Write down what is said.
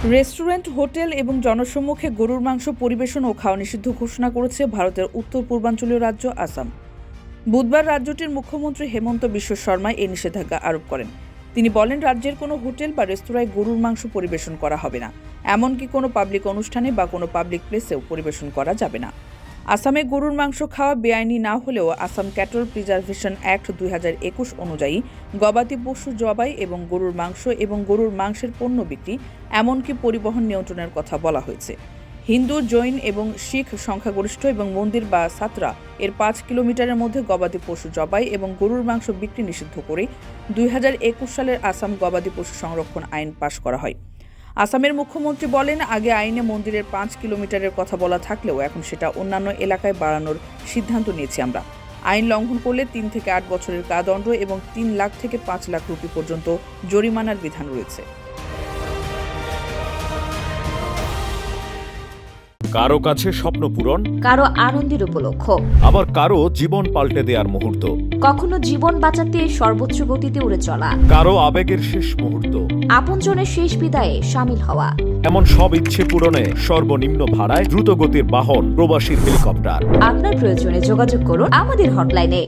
Restaurant, hotel এবং জনসম্মুখে গরুর মাংস পরিবেশন ও খাওয়া নিষিদ্ধ ঘোষণা করেছে ভারতের উত্তর পূর্বাঞ্চলীয় রাজ্য আসাম। বুধবার রাজ্যটির মুখ্যমন্ত্রী হেমন্ত বিশ্ব শর্মা এই নিষেধাজ্ঞা আরোপ করেন। তিনি বলেন, রাজ্যের কোনো হোটেল বা রেস্তোরাঁয় গরুর মাংস পরিবেশন করা হবে না, এমনকি কোনো পাবলিক অনুষ্ঠানে বা কোনো পাবলিক প্লেসেও পরিবেশন করা যাবে না। আসামে গরুর মাংস খাওয়া বেআইনি না হলেও আসাম ক্যাটল প্রিজার্ভেশন অ্যাক্ট 2021 অনুযায়ী গবাদি পশু জবাই এবং গরুর মাংস এবং গরুর মাংসের পণ্য বিক্রি এমনকি পরিবহন নিয়ন্ত্রণের কথা বলা হয়েছে। হিন্দু, জৈন এবং শিখ সংখ্যাগরিষ্ঠ এবং মন্দির বা সাতরা এর 5 কিলোমিটারের মধ্যে গবাদি পশু জবাই এবং গরুর মাংস বিক্রি নিষিদ্ধ করে 2021 সালের আসাম গবাদি পশু সংরক্ষণ আইন পাশ করা হয়। আসামের মুখ্যমন্ত্রী বলেন, আগে আইনে মন্দিরের 5 কিলোমিটারের কথা বলা থাকলেও এখন সেটা অন্যান্য এলাকায় বাড়ানোর সিদ্ধান্ত নিয়েছি আমরা। আইন লঙ্ঘন করলে 3 থেকে 8 বছরের কারাদণ্ড এবং 3 লাখ থেকে 5 লাখ রুপি পর্যন্ত জরিমানার বিধান রয়েছে। কারো কাছে স্বপ্ন পূরণ, কারো আনন্দের উপলক্ষ, আবার কারো জীবন পাল্টে দেওয়ার মুহূর্ত, কখনো জীবন বাঁচাতে সর্বোচ্চ গতিতে উড়ে চলা, কারো আবেগের শেষ মুহূর্ত, আপনজনের শেষ বিদায়ে শামিল হওয়া। এমন সব ইচ্ছে পূরণে সর্বনিম্ন ভাড়ায় দ্রুতগতির বাহন প্রবাসীর হেলিকপ্টার। আপনার প্রয়োজনে যোগাযোগ করুন আমাদের হটলাইনে।